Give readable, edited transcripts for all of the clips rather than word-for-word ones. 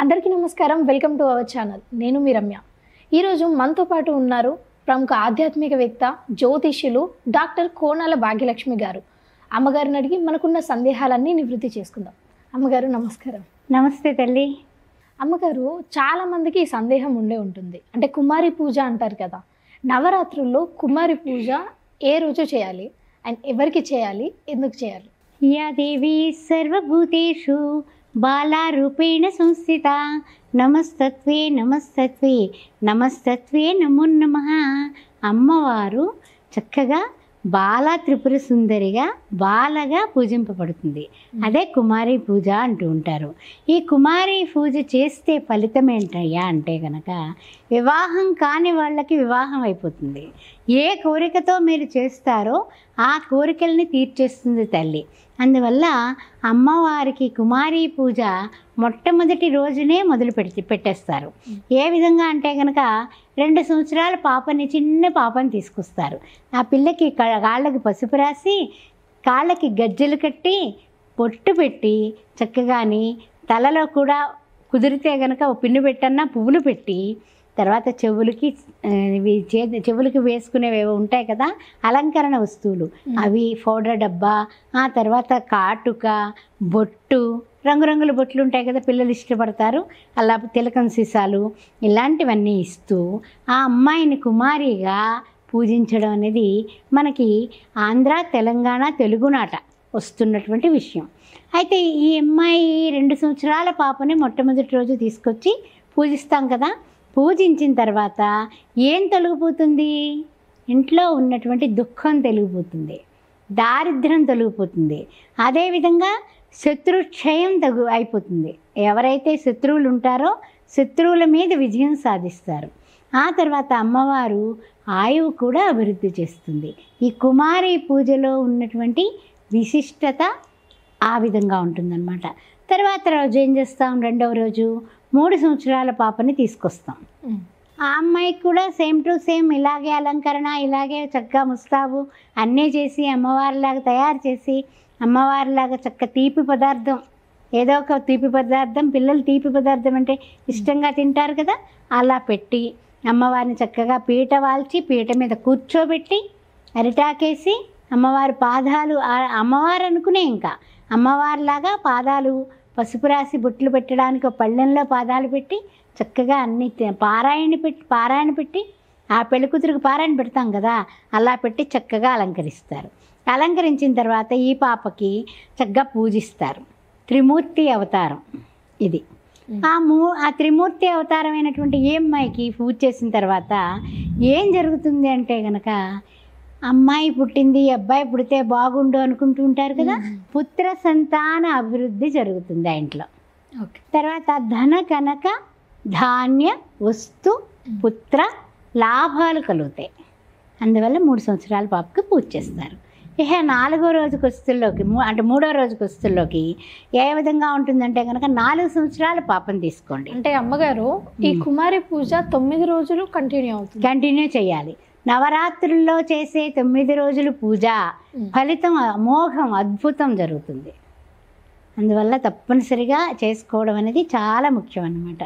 అందరికీ నమస్కారం. Welcome to our channel. నేను మీ రమ్య. ఈరోజు మనతో పాటు ఉన్నారు ప్రముఖ ఆధ్యాత్మికవేత్త, జ్యోతిష్యులు డాక్టర్ కోనాల భాగ్యలక్ష్మి గారు. అమ్మగారిని అడిగి మనకున్న సందేహాలన్నీ నివృత్తి చేసుకుందాం. అమ్మగారు నమస్కారం. నమస్తే తల్లి. అమ్మగారు, చాలామందికి ఈ సందేహం ఉండే ఉంటుంది. అంటే కుమారి పూజ అంటారు కదా, నవరాత్రుల్లో కుమారి పూజ ఏ రోజు చేయాలి అండ్ ఎవరికి చేయాలి, ఎందుకు చేయాలి? యా దేవి సర్వభూతేషు బాలారూపేణ సంస్థిత నమస్తత్వే నమస్తత్వే నమస్తత్వే నమో నమః. అమ్మవారు చక్కగా బాల త్రిపుర సుందరిగా బాలగా పూజింపబడుతుంది. అదే కుమారి పూజ అంటూ ఉంటారు. ఈ కుమారి పూజ చేస్తే ఫలితం ఏంటయ్యా అంటే కనుక వివాహం కాని వాళ్ళకి వివాహం అయిపోతుంది. ఏ కోరికతో మీరు చేస్తారో ఆ కోరికల్ని తీర్చేస్తుంది తల్లి. అందువల్ల అమ్మవారికి కుమారి పూజ మొట్టమొదటి రోజునే పెట్టేస్తారు. ఏ విధంగా అంటే కనుక 2 సంవత్సరాల పాపని, చిన్న పాపని తీసుకొస్తారు. ఆ పిల్లకి కాళ్ళకి పసుపు రాసి, కాళ్ళకి గజ్జెలు కట్టి, పొట్టు పెట్టి, చక్కగాని తలలో కూడా కుదిరితే కనుక ఓ పిన్ను పెట్టన్నా పువ్వులు పెట్టి, తర్వాత చెవులకి వేసుకునేవేవో ఉంటాయి కదా అలంకరణ వస్తువులు, అవి పౌడర్ డబ్బా, ఆ తర్వాత కాటుక, బొట్టు, రంగురంగుల బొట్లు ఉంటాయి కదా పిల్లలు ఇష్టపడతారు, అలా తిలకం సీసాలు, ఇలాంటివన్నీ ఇస్తూ ఆ అమ్మాయిని కుమారిగా పూజించడం అనేది మనకి ఆంధ్ర, తెలంగాణ, తెలుగునాట వస్తున్నటువంటి విషయం. అయితే ఈ అమ్మాయి 2 సంవత్సరాల పాపని మొట్టమొదటి రోజు తీసుకొచ్చి పూజిస్తాం కదా. పూజించిన తర్వాత ఏం తొలగిపోతుంది? ఇంట్లో ఉన్నటువంటి దుఃఖం తొలగిపోతుంది, దారిద్ర్యం తొలగిపోతుంది, అదేవిధంగా శత్రుక్షయం అయిపోతుంది. ఎవరైతే శత్రువులు ఉంటారో శత్రువుల మీద విజయం సాధిస్తారు. ఆ తర్వాత అమ్మవారు ఆయువు కూడా అభివృద్ధి చేస్తుంది. ఈ కుమారి పూజలో ఉన్నటువంటి విశిష్టత ఆ విధంగా ఉంటుందన్నమాట. తర్వాత రోజు ఏం చేస్తాం? 2వ రోజు 3 సంవత్సరాల పాపని తీసుకొస్తాం. ఆ అమ్మాయికి కూడా సేమ్ టు సేమ్ ఇలాగే అలంకరణ, ఇలాగే చక్కగా ముస్తాబు అన్నీ చేసి అమ్మవారిలాగా తయారు చేసి, అమ్మవారిలాగా చక్క తీపి పదార్థం, ఏదో ఒక తీపి పదార్థం, పిల్లలు తీపి పదార్థం అంటే ఇష్టంగా తింటారు కదా, అలా పెట్టి అమ్మవారిని చక్కగా పీట వాల్చి పీట మీద కూర్చోబెట్టి అరిటాకేసి అమ్మవారి పాదాలు, అమ్మవారు అనుకునే ఇంకా అమ్మవారిలాగా పాదాలు పసుపు రాసి బొట్లు పెట్టడానికి ఒక పళ్ళెంలో పాదాలు పెట్టి చక్కగా అన్ని పారాయణ పెట్టి ఆ పెళ్ళికూతురికి పారాయణ పెడతాం కదా, అలా పెట్టి చక్కగా అలంకరిస్తారు. అలంకరించిన తర్వాత ఈ పాపకి చక్కగా పూజిస్తారు. త్రిమూర్తి అవతారం ఇది. ఆ త్రిమూర్తి అవతారమైనటువంటి ఈ అమ్మాయికి పూజ చేసిన తర్వాత ఏం జరుగుతుంది అంటే కనుక, అమ్మాయి పుట్టింది, అబ్బాయి పుడితే బాగుండు అనుకుంటూ ఉంటారు కదా, పుత్ర సంతాన అభివృద్ధి జరుగుతుంది ఆ ఇంట్లో. తర్వాత ధన కనక ధాన్య వస్తు పుత్ర లాభాలు కలుగుతాయి. అందువల్ల 3 సంవత్సరాల పాపకి పూజ చేస్తారు. ఇక 4వ రోజుకి వస్తుల్లోకి, అంటే 3వ రోజుకి వస్తుల్లోకి ఏ విధంగా ఉంటుందంటే కనుక 4 సంవత్సరాల పాపని తీసుకోండి. అంటే అమ్మగారు, ఈ కుమారి పూజ 9 రోజులు కంటిన్యూ చేయాలి. నవరాత్రుల్లో చేసే 9 రోజులు పూజ ఫలితం అమోఘం, అద్భుతం జరుగుతుంది. అందువల్ల తప్పనిసరిగా చేసుకోవడం అనేది చాలా ముఖ్యం అన్నమాట.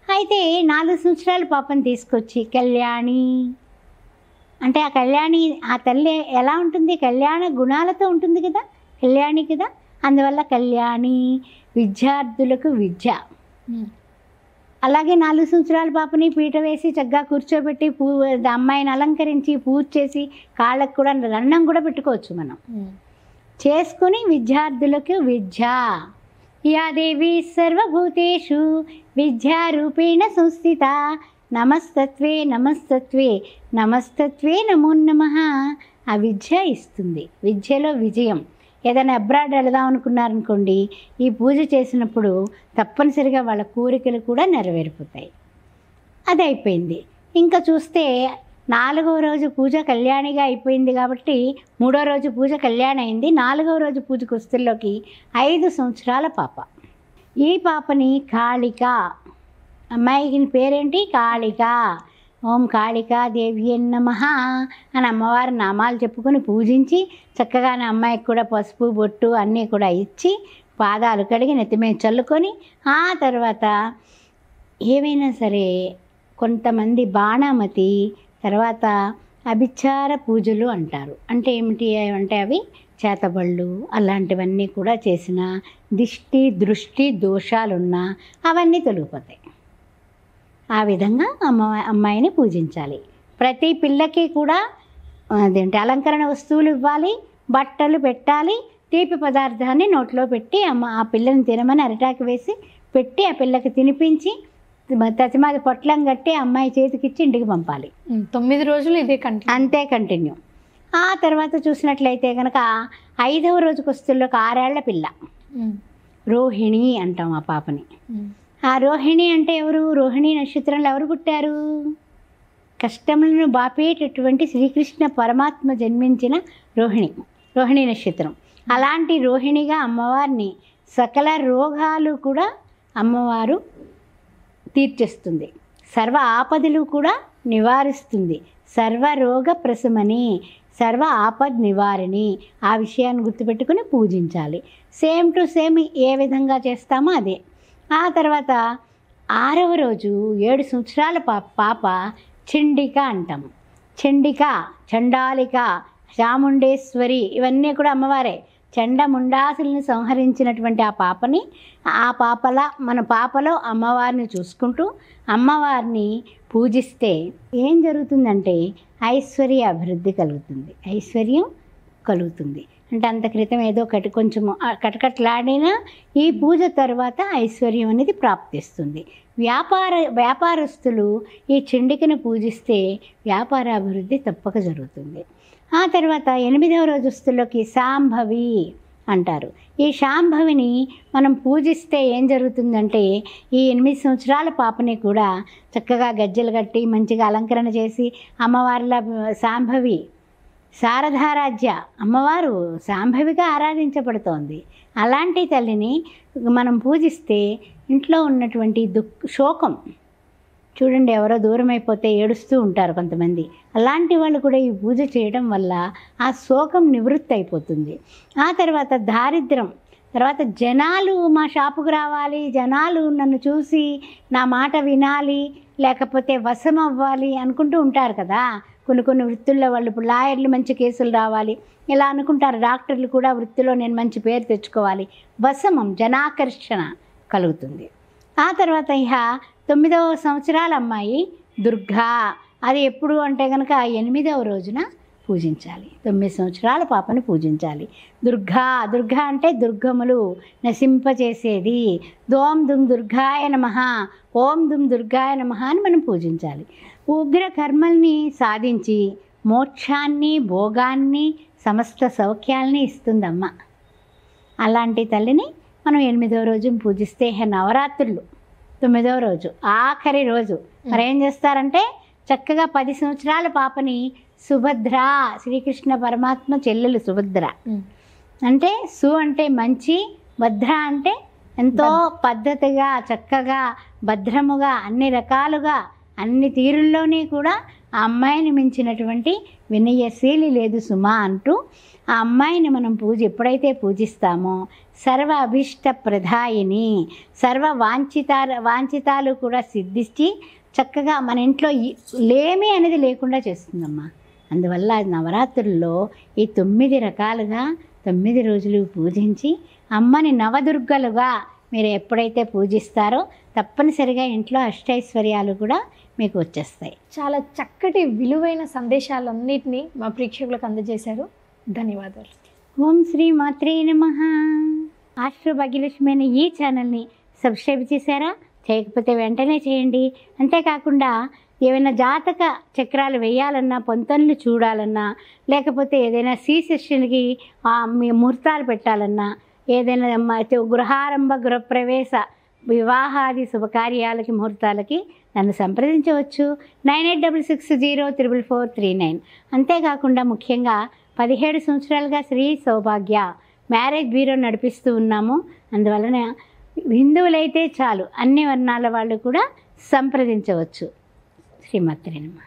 అయితే 4 సంవత్సరాల పాపని తీసుకొచ్చి కళ్యాణి అంటే ఆ కళ్యాణి, ఆ తల్లి ఎలా ఉంటుంది? కళ్యాణ గుణాలతో ఉంటుంది కదా, కళ్యాణి కదా. అందువల్ల కళ్యాణి, విద్యార్థులకు విద్య. అలాగే 4 సంవత్సరాల పాపని పీట వేసి చక్కగా కూర్చోబెట్టి అమ్మాయిని అలంకరించి పూజ చేసి కాళ్ళకు కూడా దండం కూడా పెట్టుకోవచ్చు మనం. చేసుకుని విద్యార్థులకు విద్య. యా దేవి సర్వభూతేషు విద్యారూపేణ సంస్థిత నమస్తత్వే నమస్తత్వే నమస్తత్వే నమో నమః. ఆ విద్య ఇస్తుంది, విద్యలో విజయం. ఏదైనా అబ్రాడ్ వెళదాం అనుకున్నారనుకోండి, ఈ పూజ చేసినప్పుడు తప్పనిసరిగా వాళ్ళ కోరికలు కూడా నెరవేరిపోతాయి. అది అయిపోయింది. ఇంకా చూస్తే 4వ రోజు పూజ కళ్యాణిగా అయిపోయింది కాబట్టి 3వ రోజు పూజ కళ్యాణి అయింది. 4వ రోజు పూజకు వస్తుల్లోకి 5 సంవత్సరాల పాప. ఈ పాపని కాళిక, అమ్మాయికి పేరేంటి? కాళిక. ఓం కాళికా దేవి నమః అని అమ్మవారి నామాలు చెప్పుకొని పూజించి చక్కగా అమ్మాయికి కూడా పసుపు బొట్టు అన్నీ కూడా ఇచ్చి పాదాలు కడిగి నెత్తి మీద చల్లుకొని ఆ తర్వాత ఏమైనా సరే కొంతమంది బాణామతి, తర్వాత అభిచార పూజలు అంటారు. అంటే ఏమిటి అంటే అవి చేతబళ్ళు అలాంటివన్నీ కూడా చేసిన దృష్టి దోషాలున్నా అవన్నీ తొలగిపోతాయి. ఆ విధంగా అమ్మాయిని పూజించాలి. ప్రతి పిల్లకి కూడా అలంకరణ వస్తువులు ఇవ్వాలి, బట్టలు పెట్టాలి, తీపి పదార్థాన్ని నోట్లో పెట్టి ఆ పిల్లని తినమని అరిటాకు వేసి పెట్టి ఆ పిల్లకి తినిపించి తచిమాది పొట్లం కట్టి అమ్మాయి చేతికిచ్చి ఇంటికి పంపాలి. 9 రోజులు ఇదే అంతే కంటిన్యూ. ఆ తర్వాత చూసినట్లయితే కనుక 5వ రోజుకి వస్తుల్లో 6 ఏళ్ల పిల్ల, రోహిణి అంటాం ఆ పాపని. ఆ రోహిణి అంటే ఎవరు? రోహిణి నక్షత్రంలో ఎవరు పుట్టారు? కష్టములను బాపేటటువంటి శ్రీకృష్ణ పరమాత్మ జన్మించిన రోహిణి నక్షత్రం. అలాంటి రోహిణిగా అమ్మవారిని సకల రోగాలు కూడా అమ్మవారు తీర్చేస్తుంది, సర్వ ఆపదలు కూడా నివారిస్తుంది, సర్వరోగ ప్రశమని, సర్వ ఆపద్ నివారిణి. ఆ విషయాన్ని గుర్తుపెట్టుకుని పూజించాలి. సేమ్ టు సేమ్ ఏ విధంగా చేస్తామో అదే. ఆ తర్వాత 6వ రోజు 7 సంవత్సరాల పాప చండిక అంటాము. చండిక, చండాలిక, చాముండేశ్వరి ఇవన్నీ కూడా అమ్మవారే. చండముండాసుల్ని సంహరించినటువంటి ఆ పాపలో అమ్మవారిని చూసుకుంటూ అమ్మవారిని పూజిస్తే ఏం జరుగుతుందంటే ఐశ్వర్య అభివృద్ధి కలుగుతుంది, ఐశ్వర్యం కలుగుతుంది. అంటే అంత క్రితం ఏదో కొంచెము కటకట్లాడినా ఈ పూజ తర్వాత ఐశ్వర్యం అనేది ప్రాప్తిస్తుంది. వ్యాపారస్తులు ఈ చండికను పూజిస్తే వ్యాపార అభివృద్ధి తప్పక జరుగుతుంది. ఆ తర్వాత 8వ రోజుస్తుల్లోకి శాంభవి అంటారు. ఈ శాంభవిని మనం పూజిస్తే ఏం జరుగుతుందంటే ఈ 8 సంవత్సరాల పాపని కూడా చక్కగా గజ్జెలు కట్టి మంచిగా అలంకరణ చేసి అమ్మవారిలా శాంభవి శారదారాధ్య అమ్మవారు శాంభవిగా ఆరాధించబడుతోంది. అలాంటి తల్లిని మనం పూజిస్తే ఇంట్లో ఉన్నటువంటి శోకం చూడండి, ఎవరో దూరం అయిపోతే ఏడుస్తూ ఉంటారు కొంతమంది, అలాంటి వాళ్ళు కూడా ఈ పూజ చేయడం వల్ల ఆ శోకం నివృత్తి అయిపోతుంది. ఆ తర్వాత దారిద్ర్యం, తర్వాత జనాలు మా షాపుకు రావాలి, జనాలు నన్ను చూసి నా మాట వినాలి, లేకపోతే వశం అవ్వాలి అనుకుంటూ ఉంటారు కదా. కొన్ని వృత్తుల్లో వాళ్ళు ఇప్పుడు లాయర్లు మంచి కేసులు రావాలి ఇలా అనుకుంటారు. డాక్టర్లు కూడా వృత్తిలో నేను మంచి పేరు తెచ్చుకోవాలి, వశమం జనాకర్షణ కలుగుతుంది. ఆ తర్వాత 9వ సంవత్సరాల అమ్మాయి దుర్గా, అది ఎప్పుడు అంటే కనుక 8వ రోజున పూజించాలి. 9 సంవత్సరాల పాపని పూజించాలి. దుర్గా అంటే దుర్గములు నశింపచేసేది. దోం దుమ్ దుర్గాయ నమః, ఓం దుమ్ దుర్గాయ నమః అని మనం పూజించాలి. ఉగ్ర కర్మల్ని సాధించి మోక్షాన్ని, భోగాన్ని, సమస్త సౌఖ్యాల్ని ఇస్తుందమ్మ. అలాంటి తల్లిని మనం 8వ రోజు పూజిస్తే నవరాత్రులు 9వ రోజు ఆఖరి రోజు మరేం చేస్తారంటే చక్కగా 10 సంవత్సరాల పాపని సుభద్ర, శ్రీకృష్ణ పరమాత్మ చెల్లెలు సుభద్ర. అంటే అంటే మంచి, భద్ర అంటే ఎంతో పద్ధతిగా చక్కగా భద్రముగా అన్ని రకాలుగా అన్ని తీరుల్లోనే కూడా ఆ అమ్మాయిని మించినటువంటి వినయశీలి లేదు సుమా అంటూ ఆ అమ్మాయిని మనం ఎప్పుడైతే పూజిస్తామో సర్వ అభిష్ట ప్రదాయిని, సర్వ వాంఛితాలు కూడా సిద్ధించి చక్కగా మన ఇంట్లో లేమి అనేది లేకుండా చేస్తుందమ్మా. అందువల్ల నవరాత్రుల్లో ఈ 9 రకాలుగా 9 రోజులు పూజించి అమ్మని నవదుర్గలుగా మీరు ఎప్పుడైతే పూజిస్తారో తప్పనిసరిగా ఇంట్లో అష్టైశ్వర్యాలు కూడా మీకు వచ్చేస్తాయి. చాలా చక్కటి విలువైన సందేశాలన్నింటినీ మా ప్రేక్షకులకు అందజేశారు. ధన్యవాదాలు. ఓం శ్రీ మాత్రే నమః. ఆస్ట్రో భాగ్యలక్ష్మి అనే ఈ ఛానల్ని సబ్స్క్రైబ్ చేశారా? చేయకపోతే వెంటనే చేయండి. అంతేకాకుండా ఏమైనా జాతక చక్రాలు వేయాలన్నా, పొంతనలు చూడాలన్నా, లేకపోతే ఏదైనా సెషన్కి మీ ముహూర్తాలు పెట్టాలన్నా, ఏదైనా గృహారంభ గృహప్రవేశ వివాహాది శుభకార్యాలకి ముహూర్తాలకి నన్ను సంప్రదించవచ్చు. 9866044439. అంతేకాకుండా ముఖ్యంగా 17 సంవత్సరాలుగా శ్రీ సౌభాగ్య మ్యారేజ్ బ్యూరో నడిపిస్తూ ఉన్నాము. అందువలన హిందువులైతే చాలు, అన్ని వర్ణాల వాళ్ళు కూడా సంప్రదించవచ్చు. శ్రీమాత్రే నమః.